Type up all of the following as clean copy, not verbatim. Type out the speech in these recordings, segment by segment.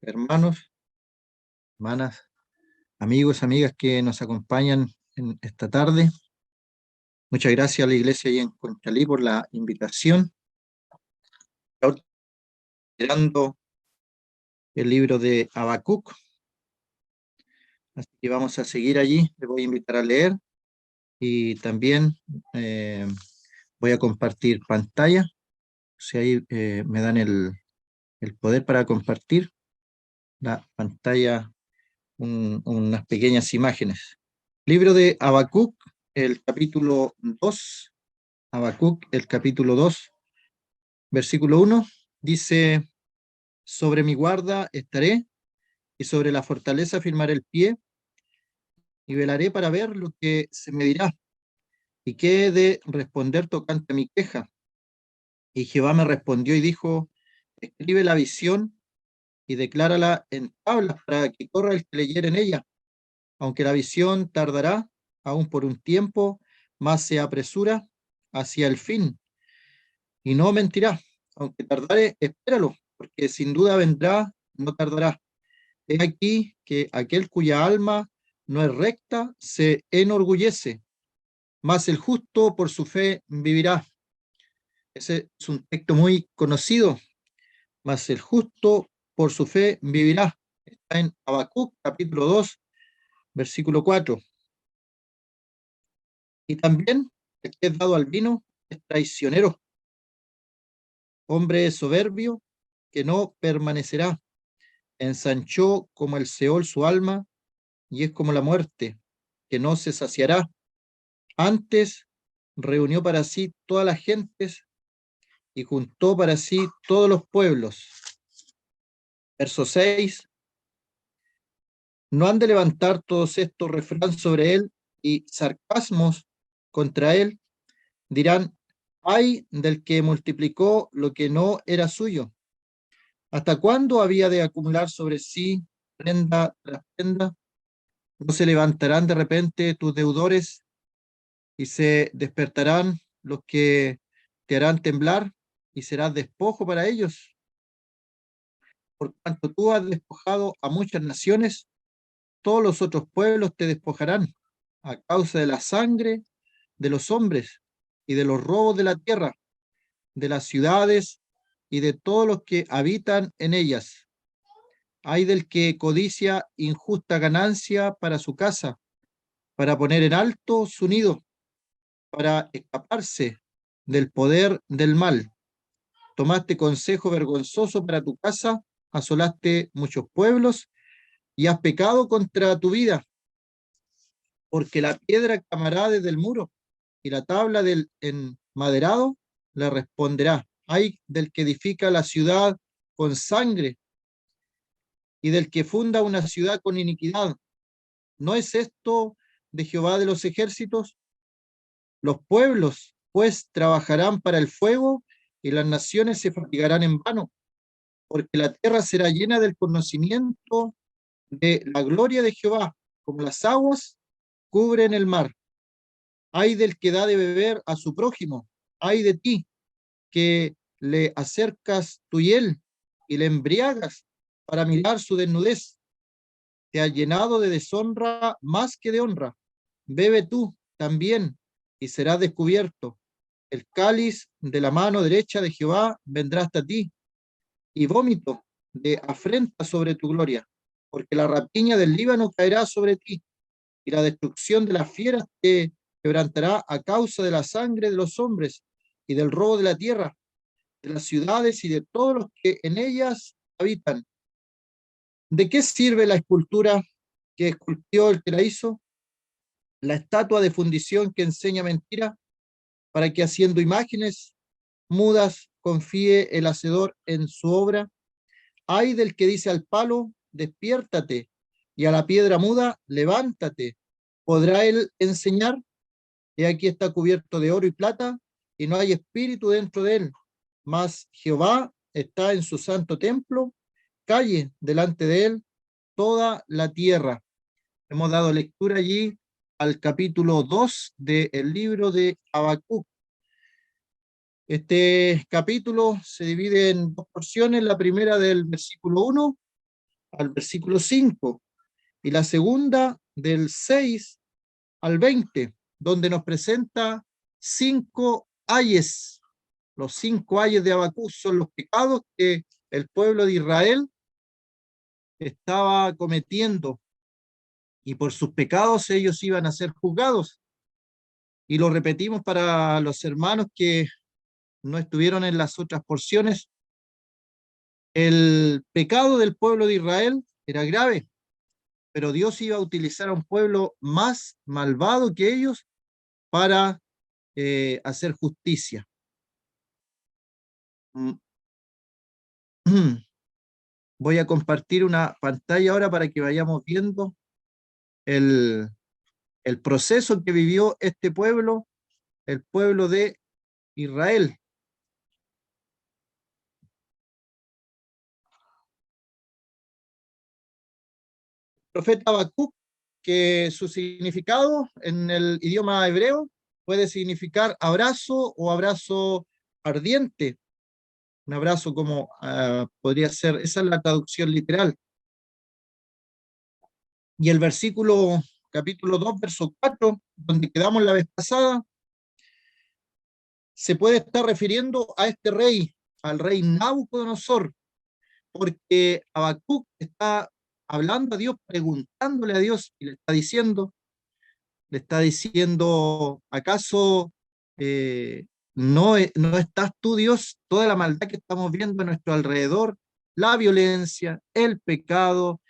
Hermanos, hermanas, amigos, amigas que nos acompañan en esta tarde. Muchas gracias a la iglesia ahí en Conchalí por la invitación. Ahora esperando el libro de Habacuc, así que vamos a seguir allí. Les voy a invitar a leer y también voy a compartir pantalla. Si ahí me dan el poder para compartir la pantalla, unas pequeñas imágenes. Libro de Habacuc, el capítulo 2. Habacuc, el capítulo 2, versículo 1, dice: sobre mi guarda estaré, y sobre la fortaleza firmaré el pie, y velaré para ver lo que se me dirá, y qué he de responder tocante a mi queja. Y Jehová me respondió y dijo: escribe la visión y declárala en tablas para que corra el que leyere en ella. Aunque la visión tardará aún por un tiempo, más se apresura hacia el fin, y no mentirá. Aunque tardare, espéralo, porque sin duda vendrá, no tardará. He aquí que aquel cuya alma no es recta se enorgullece, mas el justo por su fe vivirá. Ese es un texto muy conocido, mas el justo por su fe vivirá. Está en Habacuc, capítulo 2, versículo 4. Y también el que es dado al vino es traicionero, hombre soberbio que no permanecerá. Ensanchó como el Seol su alma, y es como la muerte, que no se saciará. Antes reunió para sí todas las gentes y juntó para sí todos los pueblos. Verso 6. No han de levantar todos estos refrán sobre él y sarcasmos contra él. Dirán: ay del que multiplicó lo que no era suyo. ¿Hasta cuándo había de acumular sobre sí prenda tras prenda? ¿No se levantarán de repente tus deudores y se despertarán los que te harán temblar, y serás despojo para ellos? Por cuanto tú has despojado a muchas naciones, todos los otros pueblos te despojarán a causa de la sangre de los hombres y de los robos de la tierra, de las ciudades y de todos los que habitan en ellas. Ay del que codicia injusta ganancia para su casa, para poner en alto su nido, para escaparse del poder del mal. Tomaste consejo vergonzoso para tu casa, asolaste muchos pueblos y has pecado contra tu vida, porque la piedra clamará desde el muro y la tabla del enmaderado le responderá. Ay del que edifica la ciudad con sangre y del que funda una ciudad con iniquidad. ¿No es esto de Jehová de los ejércitos? Los pueblos, pues, trabajarán para el fuego y las naciones se fatigarán en vano, porque la tierra será llena del conocimiento de la gloria de Jehová, como las aguas cubren el mar. Ay del que da de beber a su prójimo, ay de ti, que le acercas tu hiel y le embriagas para mirar su desnudez. Te ha llenado de deshonra más que de honra. Bebe tú también y serás descubierto. El cáliz de la mano derecha de Jehová vendrá hasta ti, y vómito de afrenta sobre tu gloria, porque la rapiña del Líbano caerá sobre ti, y la destrucción de las fieras te quebrantará a causa de la sangre de los hombres y del robo de la tierra, de las ciudades y de todos los que en ellas habitan. ¿De qué sirve la escultura que esculpió el que la hizo? La estatua de fundición que enseña mentira, para que haciendo imágenes mudas confíe el hacedor en su obra. Ay del que dice al palo, despiértate, y a la piedra muda, levántate. ¿Podrá él enseñar? He aquí está cubierto de oro y plata, y no hay espíritu dentro de él. Mas Jehová está en su santo templo, calle delante de él toda la tierra. Hemos dado lectura allí al capítulo 2 del libro de Habacuc. Este capítulo se divide en dos porciones, la primera del versículo 1 al versículo 5 y la segunda del 6 al 20, donde nos presenta 5 ayes. Los 5 ayes de Habacuc son los pecados que el pueblo de Israel estaba cometiendo, y por sus pecados ellos iban a ser juzgados. Y lo repetimos para los hermanos que no estuvieron en las otras porciones. El pecado del pueblo de Israel era grave, pero Dios iba a utilizar a un pueblo más malvado que ellos para hacer justicia. Voy a compartir una pantalla ahora para que vayamos viendo el, el proceso que vivió este pueblo, el pueblo de Israel. El profeta Habacuc, que su significado en el idioma hebreo puede significar abrazo o abrazo ardiente. Un abrazo como podría ser, esa es la traducción literal. Y el versículo, capítulo 2, verso 4, donde quedamos la vez pasada, se puede estar refiriendo a este rey, al rey Nabucodonosor, porque Habacuc está hablando a Dios, preguntándole a Dios, y le está diciendo, ¿acaso no estás tú, Dios, toda la maldad que estamos viendo a nuestro alrededor, la violencia, el pecado,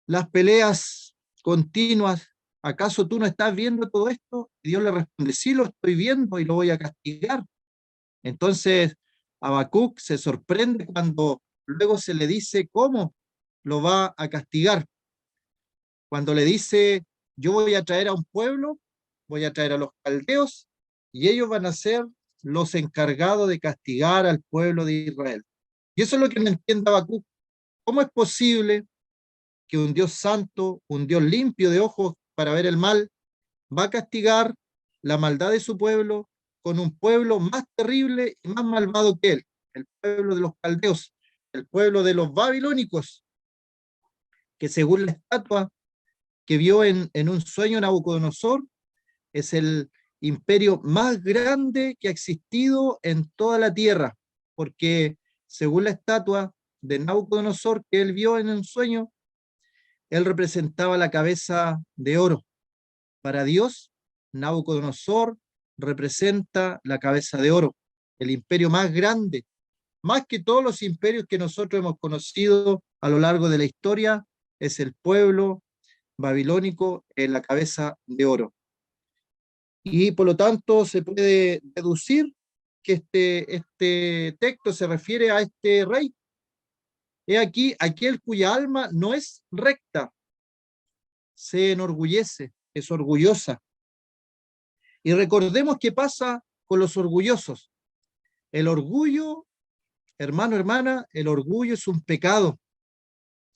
las peleas continuas? ¿Acaso tú no estás viendo todo esto? Y Dios le responde, sí lo estoy viendo y lo voy a castigar. Entonces, Habacuc se sorprende cuando luego se le dice cómo lo va a castigar. Cuando le dice, yo voy a traer a un pueblo, voy a traer a los caldeos, y ellos van a ser los encargados de castigar al pueblo de Israel. Y eso es lo que no entiende Habacuc. ¿Cómo es posible que un Dios santo, un Dios limpio de ojos para ver el mal, va a castigar la maldad de su pueblo con un pueblo más terrible y más malvado que él, el pueblo de los caldeos, el pueblo de los babilónicos, que según la estatua que vio en un sueño Nabucodonosor, es el imperio más grande que ha existido en toda la tierra, porque según la estatua de Nabucodonosor que él vio en un sueño, él representaba la cabeza de oro. Para Dios, Nabucodonosor representa la cabeza de oro, el imperio más grande, más que todos los imperios que nosotros hemos conocido a lo largo de la historia, es el pueblo babilónico en la cabeza de oro. Y por lo tanto se puede deducir que este texto se refiere a este rey. He aquí aquel cuya alma no es recta, se enorgullece, es orgullosa. Y recordemos qué pasa con los orgullosos. El orgullo, hermano, hermana, el orgullo es un pecado.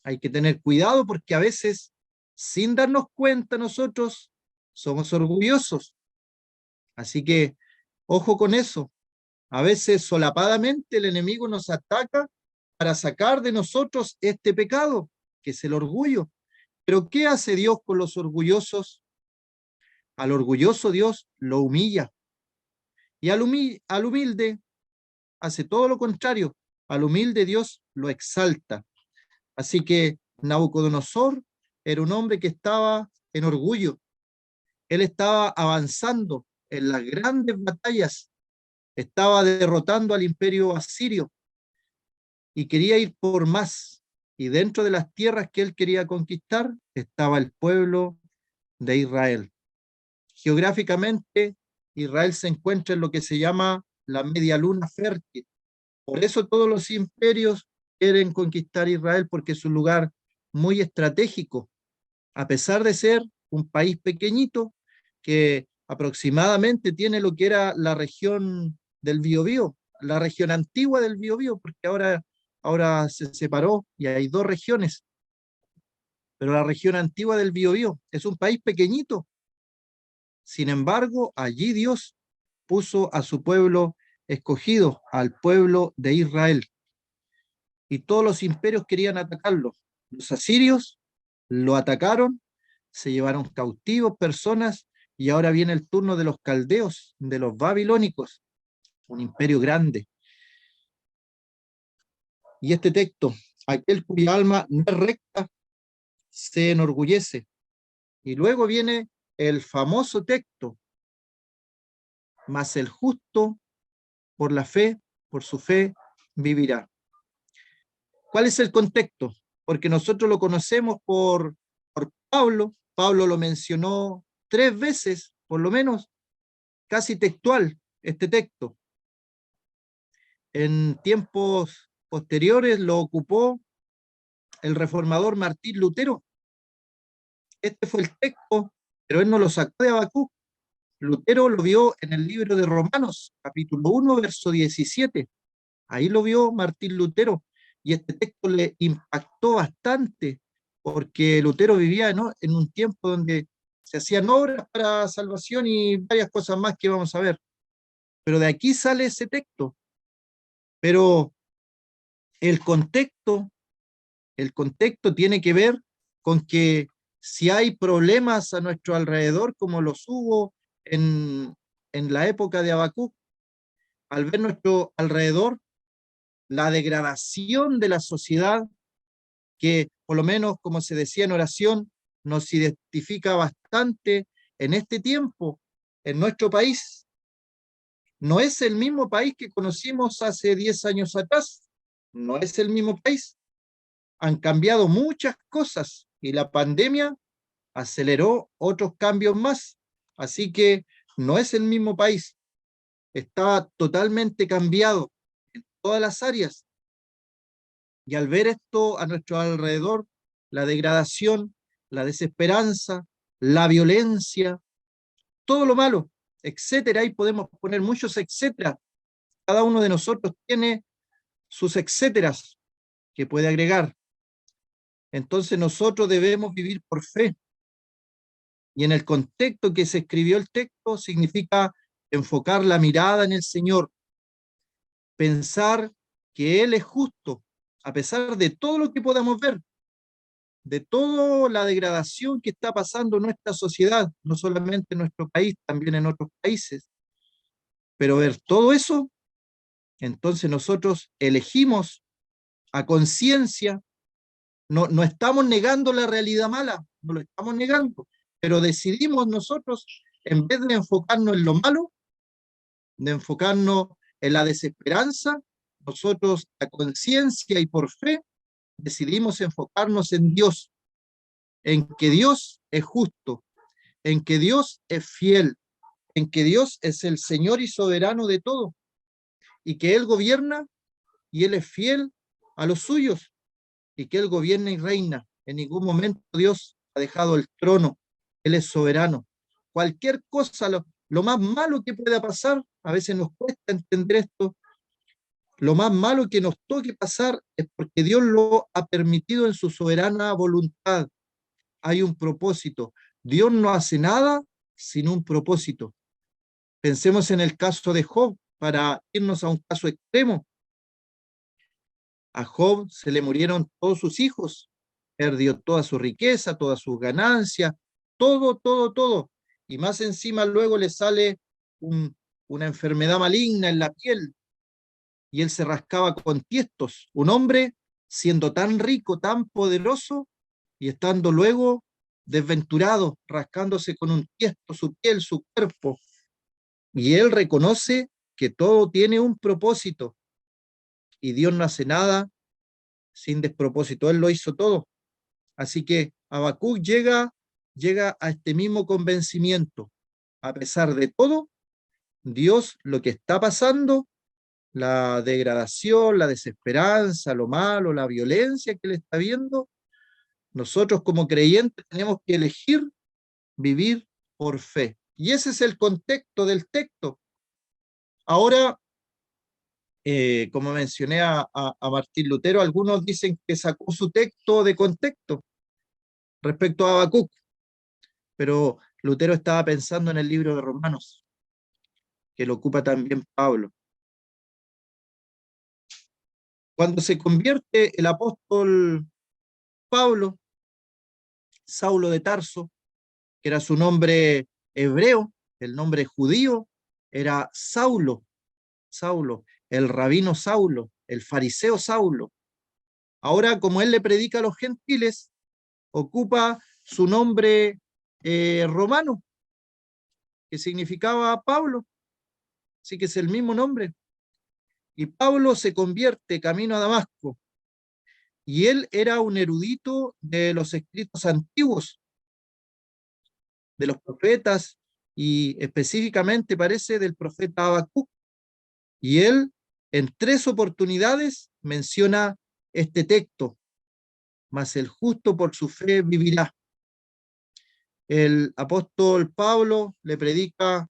Hay que tener cuidado porque a veces, sin darnos cuenta nosotros, somos orgullosos. Así que, ojo con eso. A veces solapadamente el enemigo nos ataca para sacar de nosotros este pecado, que es el orgullo. Pero ¿qué hace Dios con los orgullosos? Al orgulloso Dios lo humilla. Y al humilde hace todo lo contrario. Al humilde Dios lo exalta. Así que Nabucodonosor era un hombre que estaba en orgullo. Él estaba avanzando en las grandes batallas, estaba derrotando al imperio asirio y quería ir por más. Y dentro de las tierras que él quería conquistar estaba el pueblo de Israel. Geográficamente, Israel se encuentra en lo que se llama la media luna fértil. Por eso todos los imperios quieren conquistar Israel, porque es un lugar muy estratégico, a pesar de ser un país pequeñito que aproximadamente tiene lo que era la región del Biobío, la región antigua del Biobío, porque ahora se separó y hay dos regiones, pero la región antigua del Biobío es un país pequeñito. Sin embargo, allí Dios puso a su pueblo escogido, al pueblo de Israel. Y todos los imperios querían atacarlo. Los asirios lo atacaron, se llevaron cautivos personas, y ahora viene el turno de los caldeos, de los babilónicos, un imperio grande. Y este texto, aquel cuya alma no es recta, se enorgullece. Y luego viene el famoso texto, mas el justo por la fe, por su fe, vivirá. ¿Cuál es el contexto? Porque nosotros lo conocemos por Pablo. Pablo lo mencionó 3 veces, por lo menos, casi textual, este texto. En tiempos posteriores lo ocupó el reformador Martín Lutero. Este fue el texto, pero él no lo sacó de Habacuc. Lutero lo vio en el libro de Romanos, capítulo 1, verso 17. Ahí lo vio Martín Lutero, y este texto le impactó bastante, porque Lutero vivía, ¿no?, en un tiempo donde se hacían obras para salvación y varias cosas más que vamos a ver. Pero de aquí sale ese texto. Pero el contexto, el contexto tiene que ver con que si hay problemas a nuestro alrededor, como los hubo en la época de Habacuc, al ver nuestro alrededor la degradación de la sociedad, que por lo menos, como se decía en oración, nos identifica bastante en este tiempo, en nuestro país. No es el mismo país que conocimos hace 10 años atrás, no es el mismo país. Han cambiado muchas cosas y la pandemia aceleró otros cambios más. Así que no es el mismo país, está totalmente cambiado en todas las áreas. Y al ver esto a nuestro alrededor, la degradación, la desesperanza, la violencia, todo lo malo, etcétera, y podemos poner muchos etcétera. Cada uno de nosotros tiene sus etcéteras que puede agregar. Entonces nosotros debemos vivir por fe. Y en el contexto que se escribió el texto significa enfocar la mirada en el Señor, pensar que Él es justo, a pesar de todo lo que podamos ver, de toda la degradación que está pasando en nuestra sociedad, no solamente en nuestro país, también en otros países. Pero ver todo eso, entonces nosotros elegimos a conciencia, no estamos negando la realidad mala, no lo estamos negando, pero decidimos nosotros, en vez de enfocarnos en lo malo, de enfocarnos en la desesperanza, nosotros a conciencia y por fe decidimos enfocarnos en Dios, en que Dios es justo, en que Dios es fiel, en que Dios es el Señor y soberano de todo, y que Él gobierna y Él es fiel a los suyos, y que Él gobierna y reina. En ningún momento Dios ha dejado el trono, Él es soberano. Cualquier cosa, lo más malo que pueda pasar, a veces nos cuesta entender esto, lo más malo que nos toque pasar es porque Dios lo ha permitido en su soberana voluntad. Hay un propósito. Dios no hace nada sin un propósito. Pensemos en el caso de Job, para irnos a un caso extremo. A Job se le murieron todos sus hijos, perdió toda su riqueza, todas sus ganancias, todo, todo, todo. Y más encima luego le sale una enfermedad maligna en la piel, y él se rascaba con tiestos. Un hombre siendo tan rico, tan poderoso, y estando luego desventurado, rascándose con un tiesto su piel, su cuerpo. Y él reconoce que todo tiene un propósito, y Dios no hace nada sin despropósito, Él lo hizo todo. Así que Habacuc llega a este mismo convencimiento. A pesar de todo, Dios, lo que está pasando, la degradación, la desesperanza, lo malo, la violencia que Él está viendo, nosotros como creyentes tenemos que elegir vivir por fe. Y ese es el contexto del texto. Ahora, como mencioné a Martín Lutero, algunos dicen que sacó su texto de contexto respecto a Habacuc, pero Lutero estaba pensando en el libro de Romanos, que lo ocupa también Pablo. Cuando se convierte el apóstol Pablo, Saulo de Tarso, que era su nombre hebreo, el nombre judío era Saulo, Saulo, el rabino Saulo, el fariseo Saulo. Ahora, como él le predica a los gentiles, ocupa su nombre romano, que significaba Pablo, así que es el mismo nombre. Y Pablo se convierte camino a Damasco, y él era un erudito de los escritos antiguos, de los profetas, y específicamente parece del profeta Habacuc. Y él en 3 oportunidades menciona este texto: mas el justo por su fe vivirá. El apóstol Pablo le predica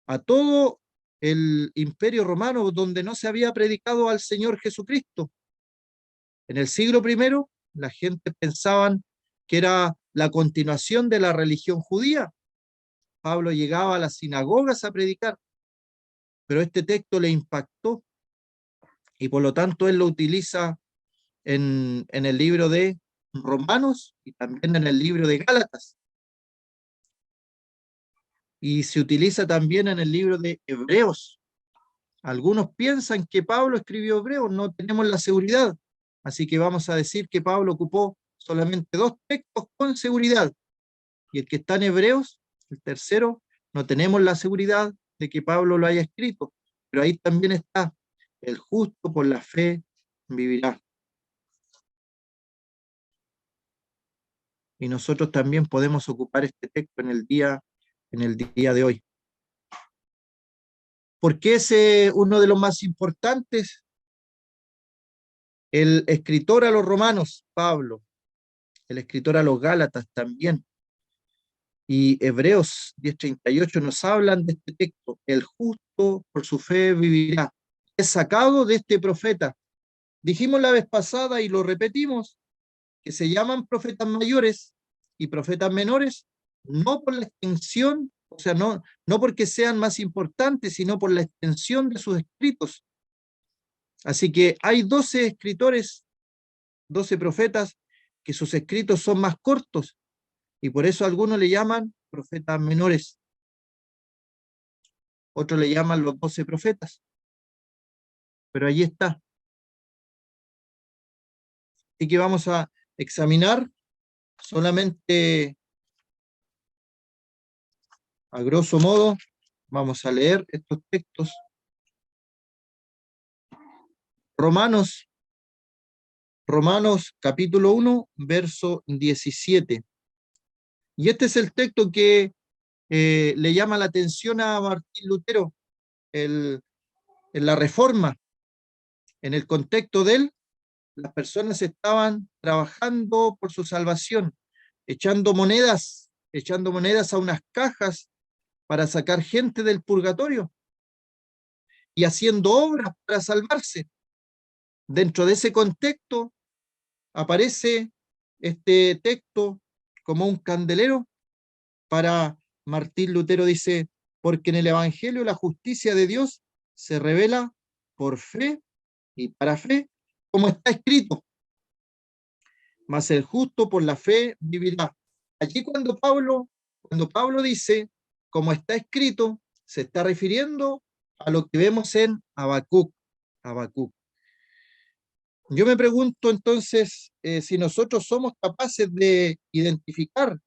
a todo el imperio romano donde no se había predicado al Señor Jesucristo. En el siglo I, la gente pensaban que era la continuación de la religión judía. Pablo llegaba a las sinagogas a predicar, pero este texto le impactó y por lo tanto él lo utiliza en el libro de Romanos y también en el libro de Gálatas. Y se utiliza también en el libro de Hebreos. Algunos piensan que Pablo escribió Hebreos, no tenemos la seguridad, así que vamos a decir que Pablo ocupó solamente 2 textos con seguridad, y el que está en Hebreos, el tercero, no tenemos la seguridad de que Pablo lo haya escrito, pero ahí también está: el justo por la fe vivirá. Y nosotros también podemos ocupar este texto en el día de hoy. ¿Por qué es uno de los más importantes? El escritor a los romanos, Pablo, el escritor a los Gálatas también, y Hebreos 10:38 nos hablan de este texto: el justo por su fe vivirá. Es sacado de este profeta. Dijimos la vez pasada y lo repetimos, que se llaman profetas mayores y profetas menores, no por la extensión, o sea, no porque sean más importantes, sino por la extensión de sus escritos. Así que hay 12 escritores, 12 profetas, que sus escritos son más cortos, y por eso algunos le llaman profetas menores, otros le llaman los 12 profetas, pero allí está. Así que vamos a examinar solamente a grosso modo, vamos a leer estos textos. Romanos, Romanos capítulo 1, verso 17. Y este es el texto que le llama la atención a Martín Lutero en la Reforma. En el contexto de él, las personas estaban trabajando por su salvación, echando monedas a unas cajas para sacar gente del purgatorio y haciendo obras para salvarse. Dentro de ese contexto aparece este texto como un candelero para Martín Lutero. Dice: porque en el Evangelio la justicia de Dios se revela por fe y para fe, como está escrito: mas el justo por la fe vivirá. Aquí cuando Pablo dice, como está escrito, se está refiriendo a lo que vemos en Habacuc. Habacuc. Yo me pregunto entonces si nosotros somos capaces de identificar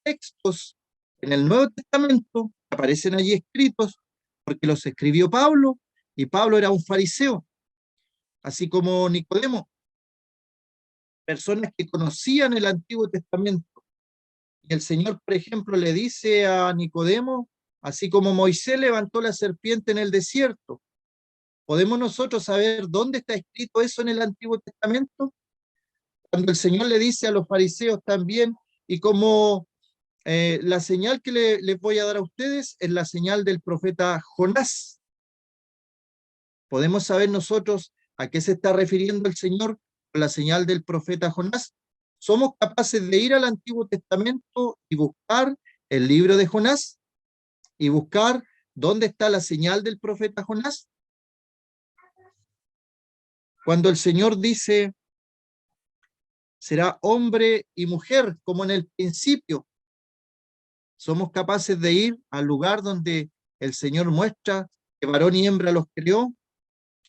textos en el Nuevo Testamento que aparecen allí escritos porque los escribió Pablo, y Pablo era un fariseo, así como Nicodemo, personas que conocían el Antiguo Testamento. Y el Señor, por ejemplo, le dice a Nicodemo: así como Moisés levantó la serpiente en el desierto, ¿podemos nosotros saber dónde está escrito eso en el Antiguo Testamento? Cuando el Señor le dice a los fariseos también: y como la señal que les voy a dar a ustedes es la señal del profeta Jonás. ¿Podemos saber nosotros a qué se está refiriendo el Señor con la señal del profeta Jonás? ¿Somos capaces de ir al Antiguo Testamento y buscar el libro de Jonás y buscar dónde está la señal del profeta Jonás? Cuando el Señor dice, será hombre y mujer, como en el principio, somos capaces de ir al lugar donde el Señor muestra que varón y hembra los creó,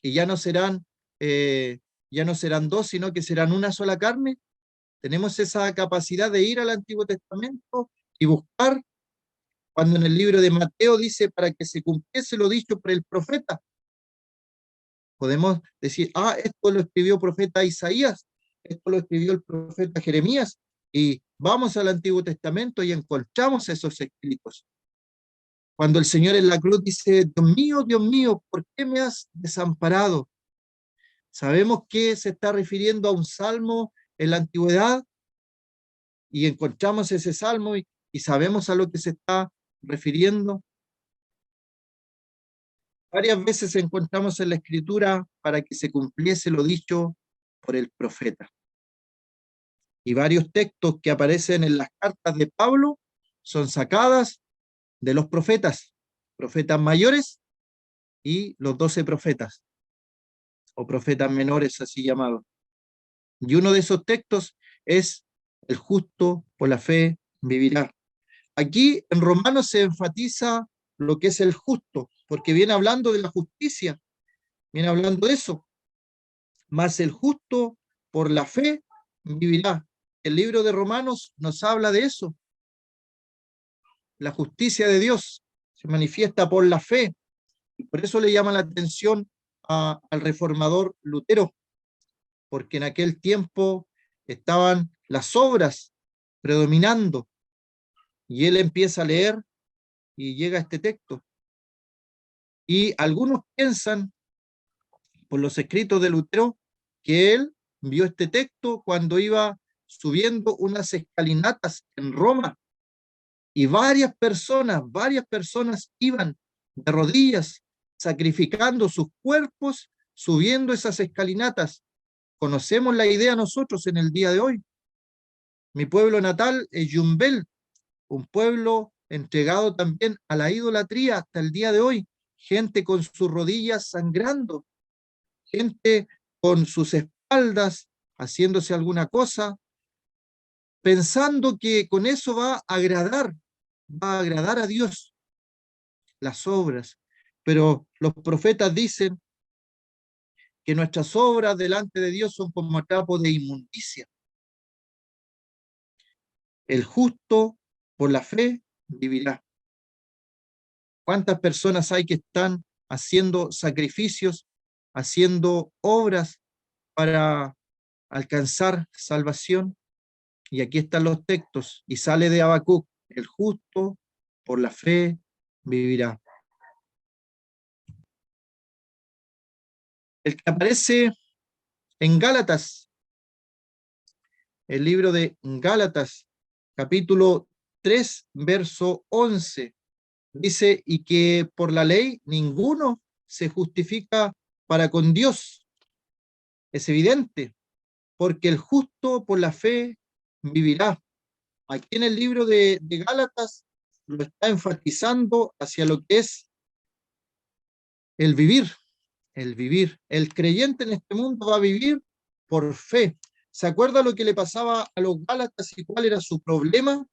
y eh, ya no serán dos, sino que serán una sola carne. Tenemos esa capacidad de ir al Antiguo Testamento y buscar, cuando en el libro de Mateo dice, para que se cumpliese lo dicho por el profeta. Podemos decir, esto lo escribió el profeta Isaías, esto lo escribió el profeta Jeremías, y vamos al Antiguo Testamento y encontramos esos escritos. Cuando el Señor en la cruz dice, Dios mío, ¿por qué me has desamparado? Sabemos que se está refiriendo a un salmo en la antigüedad, y encontramos ese salmo y sabemos a lo que se está refiriendo. Varias veces encontramos en la Escritura para que se cumpliese lo dicho por el profeta. Y varios textos que aparecen en las cartas de Pablo son sacadas de los profetas mayores y los 12 profetas, o profetas menores así llamados. Y uno de esos textos es, el justo por la fe vivirá. Aquí en Romanos se enfatiza lo que es el justo, porque viene hablando de la justicia, viene hablando de eso. Mas el justo por la fe vivirá. El libro de Romanos nos habla de eso. La justicia de Dios se manifiesta por la fe. Y por eso le llama la atención al reformador Lutero, porque en aquel tiempo estaban las obras predominando, y él empieza a leer y llega a este texto. Y algunos piensan, por los escritos de Lutero, que él vio este texto cuando iba subiendo unas escalinatas en Roma, y varias personas iban de rodillas, sacrificando sus cuerpos, subiendo esas escalinatas. Conocemos la idea nosotros en el día de hoy. Mi pueblo natal es Yumbel, un pueblo entregado también a la idolatría hasta el día de hoy. Gente con sus rodillas sangrando, gente con sus espaldas haciéndose alguna cosa, pensando que con eso va a agradar a Dios las obras. Pero los profetas dicen que nuestras obras delante de Dios son como trapo de inmundicia. El justo por la fe vivirá. ¿Cuántas personas hay que están haciendo sacrificios, haciendo obras para alcanzar salvación? Y aquí están los textos, y sale de Habacuc, el justo por la fe vivirá. El que aparece en Gálatas, el libro de Gálatas, capítulo 3, verso 11, dice, y que por la ley ninguno se justifica para con Dios. Es evidente, porque el justo por la fe vivirá. Aquí en el libro de Gálatas lo está enfatizando hacia lo que es el vivir, el vivir. El creyente en este mundo va a vivir por fe. ¿Se acuerda lo que le pasaba a los Gálatas y cuál era su problema?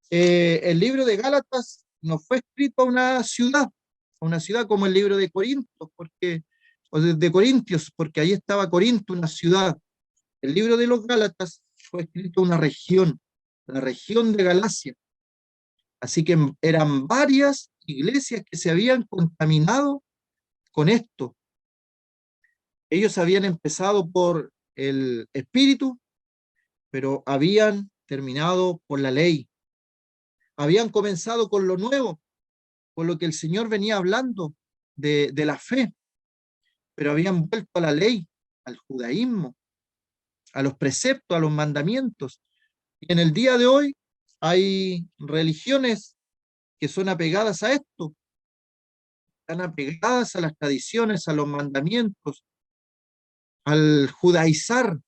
El libro de Gálatas no fue escrito a una ciudad como el libro de Corintios, o de Corintios, porque ahí estaba Corinto, una ciudad. El libro de los Gálatas fue escrito a una región, la región de Galacia. Así que eran varias iglesias que se habían contaminado con esto. Ellos habían empezado por el espíritu, pero habían terminado por la ley. Habían comenzado con lo nuevo, con lo que el Señor venía hablando de la fe, pero habían vuelto a la ley, al judaísmo, a los preceptos, a los mandamientos. Y en el día de hoy hay religiones que son apegadas a esto, están apegadas a las tradiciones, a los mandamientos, al judaizar.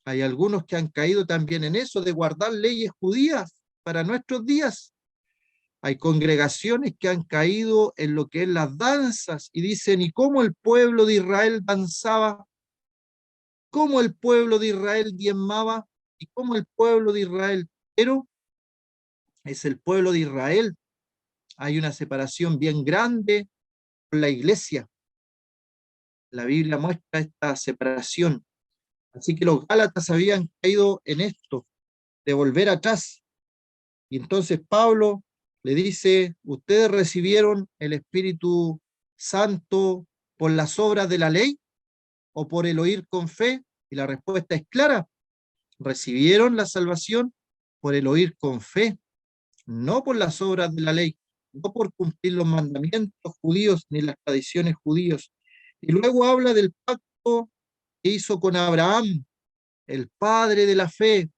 Hay algunos que han caído también en eso de guardar leyes judías para nuestros días. Hay congregaciones que han caído en lo que es las danzas y dicen, ¿y cómo el pueblo de Israel danzaba? ¿Cómo el pueblo de Israel diezmaba? ¿Y cómo el pueblo de Israel? Pero es el pueblo de Israel. Hay una separación bien grande con la iglesia. La Biblia muestra esta separación. Así que los Gálatas habían caído en esto, de volver atrás. Y entonces Pablo le dice, ¿ustedes recibieron el Espíritu Santo por las obras de la ley o por el oír con fe? Y la respuesta es clara, recibieron la salvación por el oír con fe, no por las obras de la ley, no por cumplir los mandamientos judíos ni las tradiciones judíos. Y luego habla del pacto que hizo con Abraham, el padre de la fe,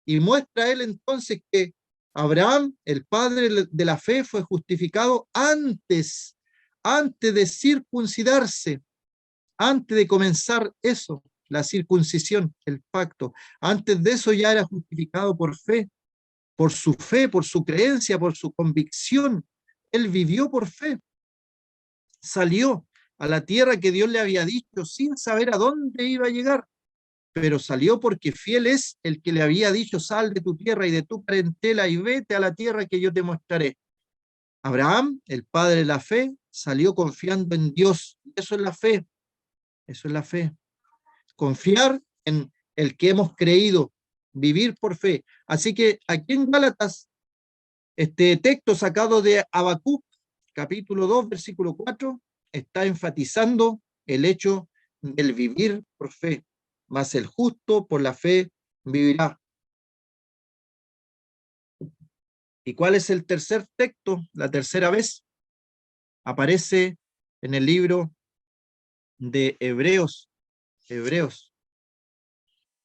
y muestra él entonces que Abraham, el padre de la fe, fue justificado antes de circuncidarse, antes de comenzar eso, la circuncisión, el pacto. Antes de eso ya era justificado por su creencia, por su convicción. Él vivió por fe, salió a la tierra que Dios le había dicho sin saber a dónde iba a llegar, pero salió porque fiel es el que le había dicho, sal de tu tierra y de tu parentela y vete a la tierra que yo te mostraré. Abraham, el padre de la fe, salió confiando en Dios. Eso es la fe, eso es la fe. Confiar en el que hemos creído, vivir por fe. Así que aquí en Gálatas, este texto sacado de Habacuc, capítulo 2, versículo 4, está enfatizando el hecho del vivir por fe. Mas el justo por la fe vivirá. ¿Y cuál es el tercer texto? La tercera vez aparece en el libro de Hebreos. Hebreos.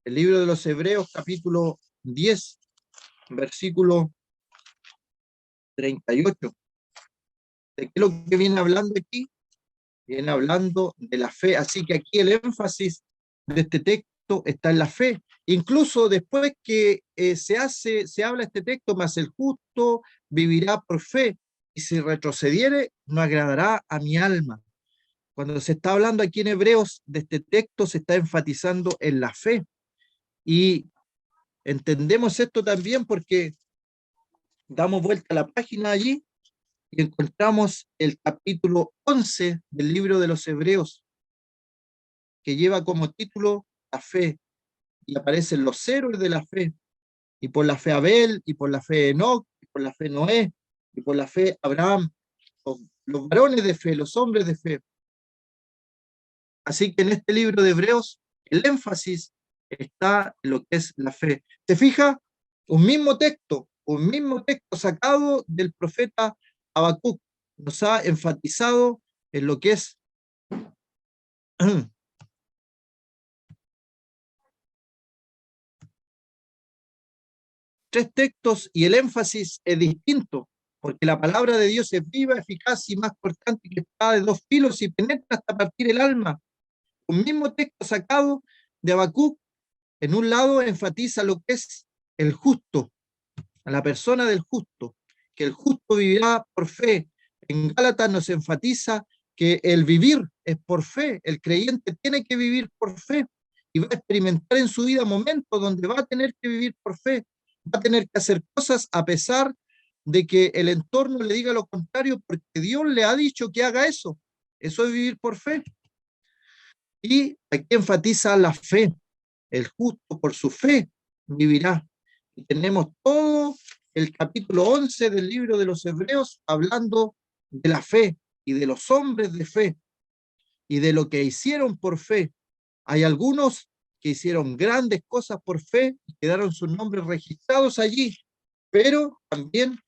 El libro de los Hebreos, capítulo 10, versículo 38. ¿De qué es lo que viene hablando aquí? Viene hablando de la fe. Así que aquí el énfasis de este texto está en la fe. Incluso después que se habla este texto, más el justo vivirá por fe, y si retrocediere, no agradará a mi alma. Cuando se está hablando aquí en Hebreos de este texto, se está enfatizando en la fe. Y entendemos esto también porque damos vuelta a la página allí y encontramos el capítulo 11 del libro de los Hebreos, que lleva como título la fe, y aparecen los héroes de la fe, y por la fe Abel, y por la fe Enoc, y por la fe Noé, y por la fe Abraham, los varones de fe, los hombres de fe. Así que en este libro de Hebreos, el énfasis está en lo que es la fe. ¿Te fijas? Un mismo texto sacado del profeta Habacuc, nos ha enfatizado en lo que es tres textos y el énfasis es distinto, porque la palabra de Dios es viva, eficaz y más cortante que espada de dos filos y penetra hasta partir el alma. Un mismo texto sacado de Habacuc, en un lado enfatiza lo que es el justo, a la persona del justo, que el justo vivirá por fe. En Gálatas nos enfatiza que el vivir es por fe, el creyente tiene que vivir por fe y va a experimentar en su vida momentos donde va a tener que vivir por fe, va a tener que hacer cosas a pesar de que el entorno le diga lo contrario, porque Dios le ha dicho que haga eso. Eso es vivir por fe. Y aquí enfatiza la fe, el justo por su fe vivirá. Y tenemos todo el capítulo 11 del libro de los Hebreos hablando de la fe y de los hombres de fe y de lo que hicieron por fe. Hay algunos que hicieron grandes cosas por fe y quedaron sus nombres registrados allí, pero también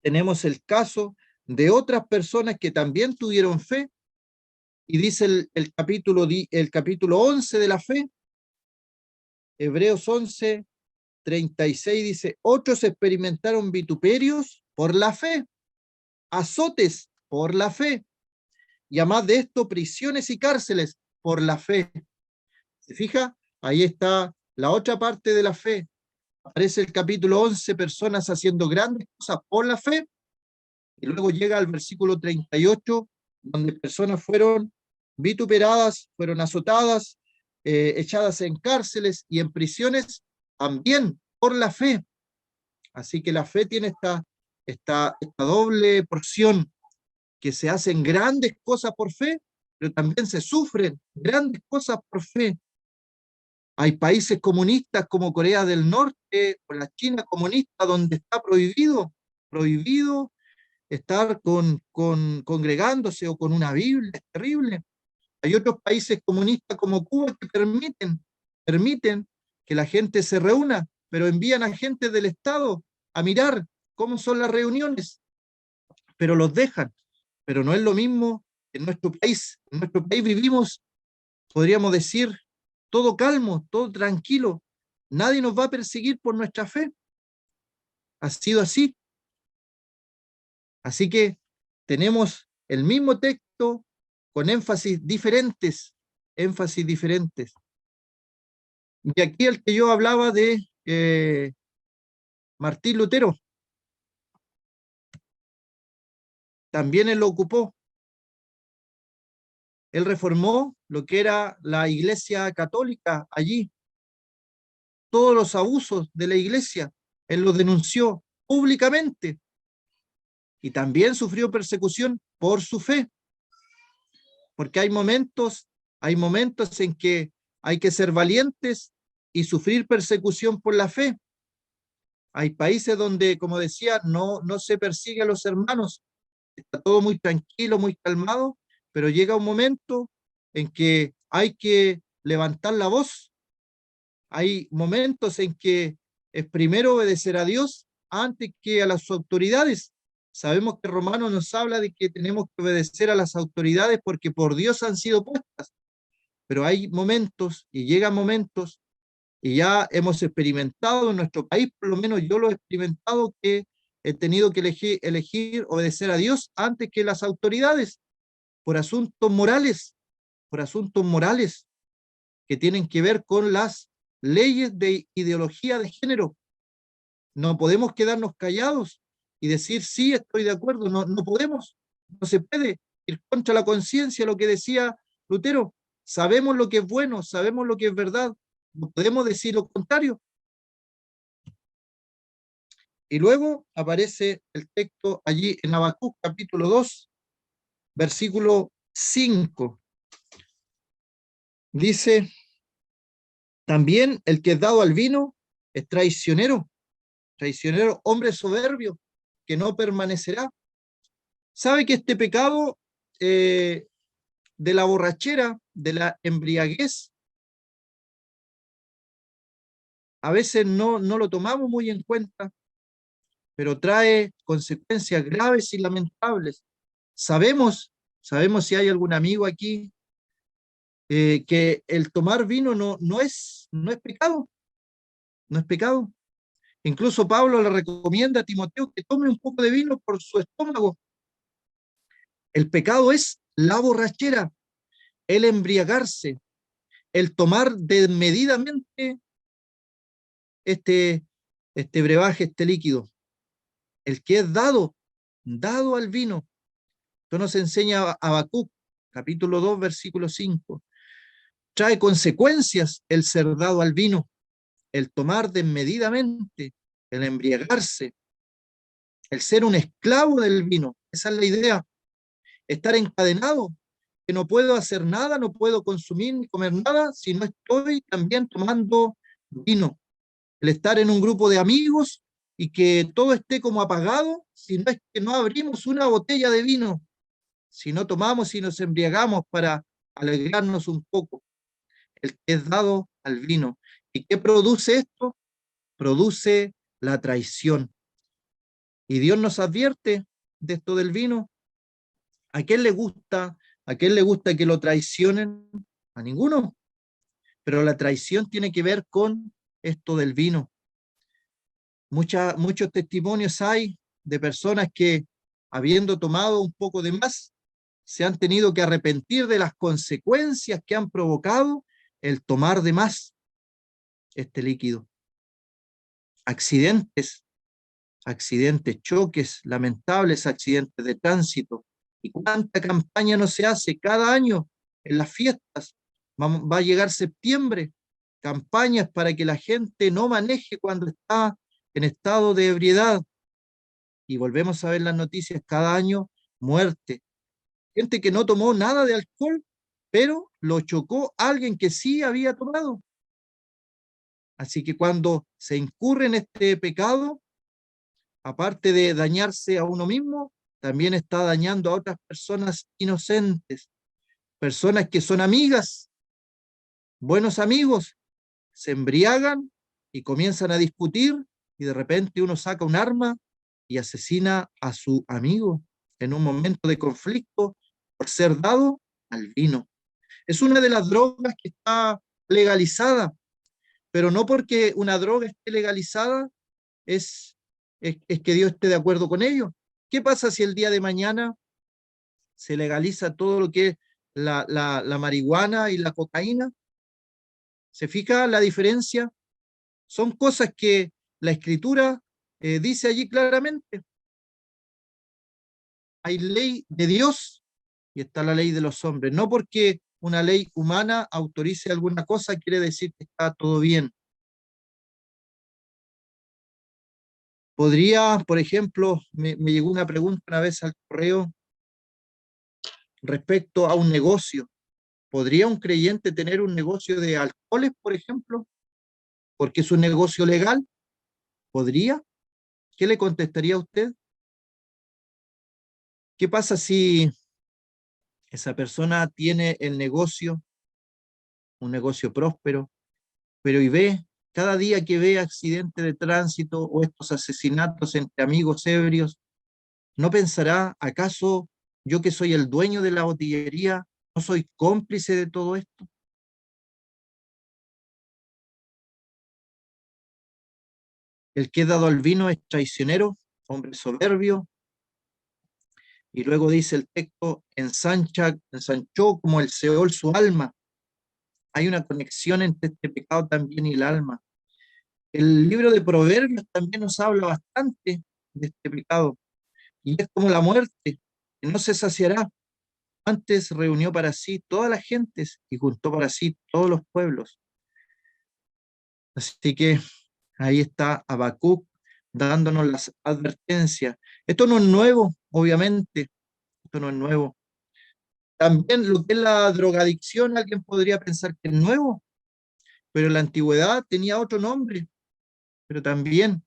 tenemos el caso de otras personas que también tuvieron fe, y dice el capítulo 11 de la fe, Hebreos 11, 36 dice, otros experimentaron vituperios por la fe, azotes por la fe, y además de esto, prisiones y cárceles por la fe. ¿Se fija? Ahí está la otra parte de la fe. Aparece el capítulo 11, personas haciendo grandes cosas por la fe, Y luego llega al versículo 38, donde personas fueron vituperadas, fueron azotadas, echadas en cárceles y en prisiones, también por la fe. Así que la fe tiene esta doble porción, que se hacen grandes cosas por fe, pero también se sufren grandes cosas por fe. Hay países comunistas como Corea del Norte o la China comunista donde está prohibido estar congregándose o con una Biblia, es terrible. Hay otros países comunistas como Cuba que permiten que la gente se reúna, pero envían a gente del Estado a mirar cómo son las reuniones, pero los dejan. Pero no es lo mismo en nuestro país. En nuestro país vivimos, podríamos decir, todo calmo, todo tranquilo. Nadie nos va a perseguir por nuestra fe. Ha sido así. Así que tenemos el mismo texto con énfasis diferentes. Y aquí el que yo hablaba de Martín Lutero, también él lo ocupó. Él reformó lo que era la Iglesia Católica allí. Todos los abusos de la Iglesia, él los denunció públicamente y también sufrió persecución por su fe, porque hay momentos en que hay que ser valientes y sufrir persecución por la fe. Hay países donde, como decía, no se persigue a los hermanos, está todo muy tranquilo, muy calmado, pero llega un momento en que hay que levantar la voz. Hay momentos en que es primero obedecer a Dios antes que a las autoridades. Sabemos que Romanos nos habla de que tenemos que obedecer a las autoridades porque por Dios han sido puestas, pero hay momentos y llegan momentos y ya hemos experimentado en nuestro país, por lo menos yo lo he experimentado, que he tenido que elegir obedecer a Dios antes que las autoridades por por asuntos morales que tienen que ver con las leyes de ideología de género. No podemos quedarnos callados y decir, sí, estoy de acuerdo. No podemos, no se puede ir contra la conciencia, lo que decía Lutero. Sabemos lo que es bueno, sabemos lo que es verdad. No podemos decir lo contrario. Y luego aparece el texto allí en Habacuc, capítulo 2, versículo 5. Dice, también el que es dado al vino es traicionero, hombre soberbio, que no permanecerá. ¿Sabe que este pecado de la borrachera, de la embriaguez, a veces no lo tomamos muy en cuenta, pero trae consecuencias graves y lamentables? Sabemos si hay algún amigo aquí que el tomar vino no es pecado, no es pecado. Incluso Pablo le recomienda a Timoteo que tome un poco de vino por su estómago. El pecado es la borrachera, el embriagarse, el tomar desmedidamente este, este brebaje, este líquido, el que es dado al vino. Esto nos enseña Habacuc, capítulo 2, versículo 5. Trae consecuencias el ser dado al vino, el tomar desmedidamente, el embriagarse, el ser un esclavo del vino. Esa es la idea, estar encadenado, que no puedo hacer nada, no puedo consumir ni comer nada si no estoy también tomando vino. El estar en un grupo de amigos y que todo esté como apagado, si no es que no abrimos una botella de vino, si no tomamos y nos embriagamos para alegrarnos un poco. El que es dado al vino. ¿Y qué produce esto? Produce la traición. Y Dios nos advierte de esto del vino. ¿A quién le gusta? ¿A quién le gusta que lo traicionen? A ninguno. Pero la traición tiene que ver con esto del vino. Muchos testimonios hay de personas que, habiendo tomado un poco de más, se han tenido que arrepentir de las consecuencias que han provocado el tomar de más este líquido. Accidentes, accidentes, choques, lamentables accidentes de tránsito. ¿Y cuánta campaña no se hace cada año en las fiestas? Va a llegar septiembre, campañas para que la gente no maneje cuando está en estado de ebriedad. Y volvemos a ver las noticias cada año, muerte. Gente que no tomó nada de alcohol, pero lo chocó alguien que sí había tomado. Así que cuando se incurre en este pecado, aparte de dañarse a uno mismo, también está dañando a otras personas inocentes, personas que son amigas, buenos amigos, se embriagan y comienzan a discutir y de repente uno saca un arma y asesina a su amigo en un momento de conflicto por ser dado al vino. Es una de las drogas que está legalizada, pero no porque una droga esté legalizada es que Dios esté de acuerdo con ello. ¿Qué pasa si el día de mañana se legaliza todo lo que es la marihuana y la cocaína? ¿Se fija la diferencia? Son cosas que la escritura dice allí claramente. Hay ley de Dios y está la ley de los hombres. No porque una ley humana autorice alguna cosa quiere decir que está todo bien. Podría, por ejemplo, me llegó una pregunta una vez al correo respecto a un negocio. ¿Podría un creyente tener un negocio de alcoholes, por ejemplo? Porque es un negocio legal. ¿Podría? ¿Qué le contestaría a usted? ¿Qué pasa si esa persona tiene el negocio, un negocio próspero, pero y ve, cada día que ve accidentes de tránsito o estos asesinatos entre amigos ebrios, ¿no pensará, acaso yo que soy el dueño de la botillería, no soy cómplice de todo esto? El que es dado al vino es traicionero, hombre soberbio, y luego dice el texto, ensanchó como el Seol su alma. Hay una conexión entre este pecado también y el alma. El libro de Proverbios también nos habla bastante de este pecado, y es como la muerte, que no se saciará. Antes reunió para sí todas las gentes y juntó para sí todos los pueblos. Así que ahí está Habacuc dándonos las advertencias. Esto no es nuevo, obviamente, esto no es nuevo. También lo que es la drogadicción, alguien podría pensar que es nuevo, pero en la antigüedad tenía otro nombre, pero también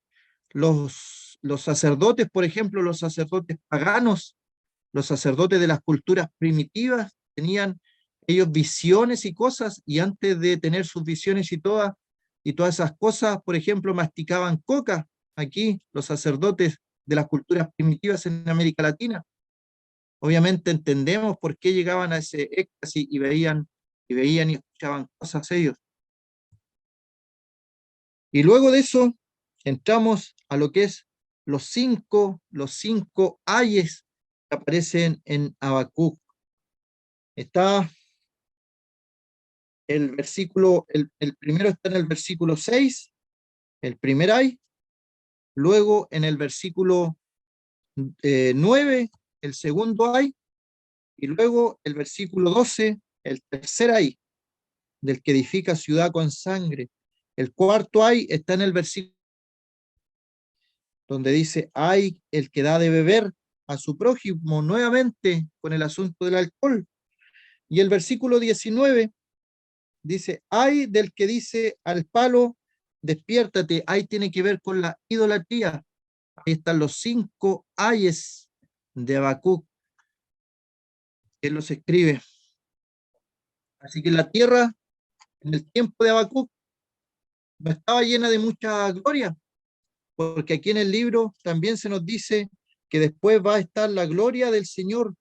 los sacerdotes, por ejemplo, los sacerdotes paganos, los sacerdotes de las culturas primitivas, tenían ellos visiones y cosas, y antes de tener sus visiones y todas esas cosas, por ejemplo, masticaban coca. Aquí los sacerdotes de las culturas primitivas en América Latina. Obviamente entendemos por qué llegaban a ese éxtasis y veían y escuchaban cosas ellos. Y luego de eso entramos a lo que es los cinco ayes que aparecen en Habacuc. Está el versículo, el primero está en el versículo 6, el primer ay, luego en el versículo 9, el segundo ay, y luego el versículo 12, el tercer ay, del que edifica ciudad con sangre. El cuarto ay está en el versículo donde dice, ay el que da de beber a su prójimo nuevamente con el asunto del alcohol. Y el versículo 19 dice, ay del que dice al palo, despiértate, ahí tiene que ver con la idolatría. Ahí están los cinco ayes de Habacuc, que los escribe. Así que la tierra en el tiempo de Habacuc no estaba llena de mucha gloria, porque aquí en el libro también se nos dice que después va a estar la gloria del Señor,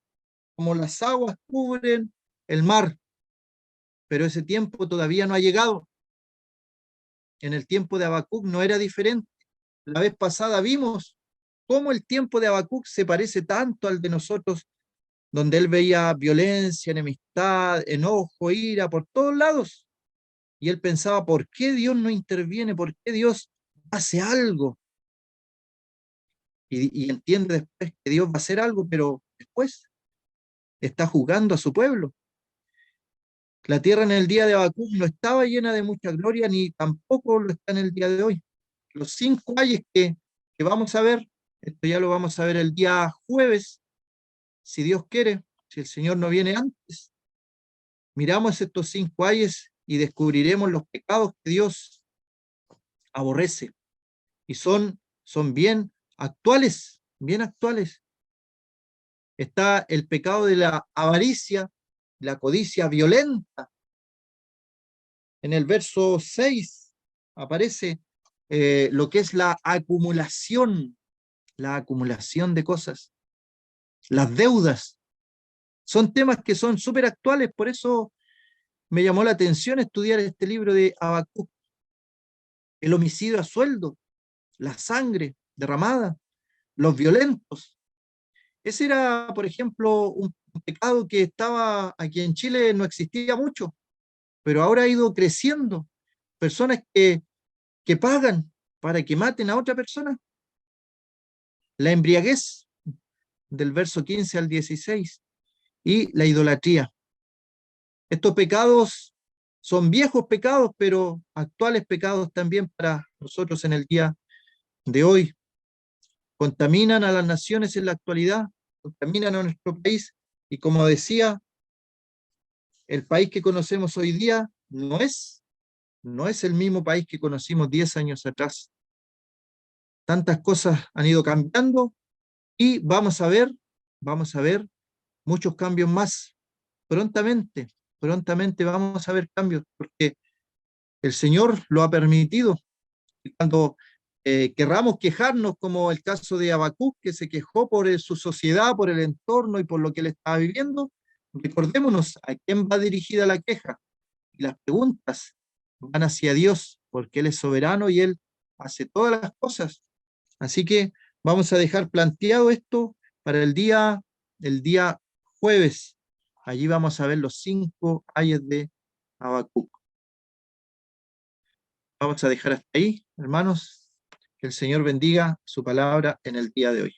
como las aguas cubren el mar, pero ese tiempo todavía no ha llegado. En el tiempo de Habacuc no era diferente. La vez pasada vimos cómo el tiempo de Habacuc se parece tanto al de nosotros, donde él veía violencia, enemistad, enojo, ira por todos lados. Y él pensaba, ¿por qué Dios no interviene? ¿Por qué Dios hace algo? y entiende después que Dios va a hacer algo, pero después está juzgando a su pueblo. La tierra en el día de Habacuc no estaba llena de mucha gloria, ni tampoco lo está en el día de hoy. Los 5 ayes que vamos a ver, esto ya lo vamos a ver el día jueves, si Dios quiere, si el Señor no viene antes. Miramos estos 5 ayes y descubriremos los pecados que Dios aborrece. Y son bien actuales, bien actuales. Está el pecado de la avaricia, la codicia violenta. En el verso 6 aparece lo que es la acumulación de cosas, las deudas. Son temas que son súper actuales, por eso me llamó la atención estudiar este libro de Habacuc. El homicidio a sueldo, la sangre derramada, los violentos. Ese era, por ejemplo, un pecado que estaba aquí en Chile, no existía mucho, pero ahora ha ido creciendo. Personas que pagan para que maten a otra persona. La embriaguez, del verso 15 al 16, y la idolatría. Estos pecados son viejos pecados, pero actuales pecados también para nosotros en el día de hoy. Contaminan a las naciones en la actualidad, contaminan a nuestro país, y como decía, el país que conocemos hoy día no es el mismo país que conocimos 10 años atrás. Tantas cosas han ido cambiando y vamos a ver muchos cambios más. Prontamente vamos a ver cambios, porque el Señor lo ha permitido. Y cuando querramos quejarnos, como el caso de Habacuc, que se quejó por su sociedad, por el entorno y por lo que él estaba viviendo, recordémonos a quién va dirigida la queja. Y las preguntas van hacia Dios, porque Él es soberano y Él hace todas las cosas. Así que vamos a dejar planteado esto para el día jueves. Allí vamos a ver los 5 ayes de Habacuc. Vamos a dejar hasta ahí, hermanos. Que el Señor bendiga su palabra en el día de hoy.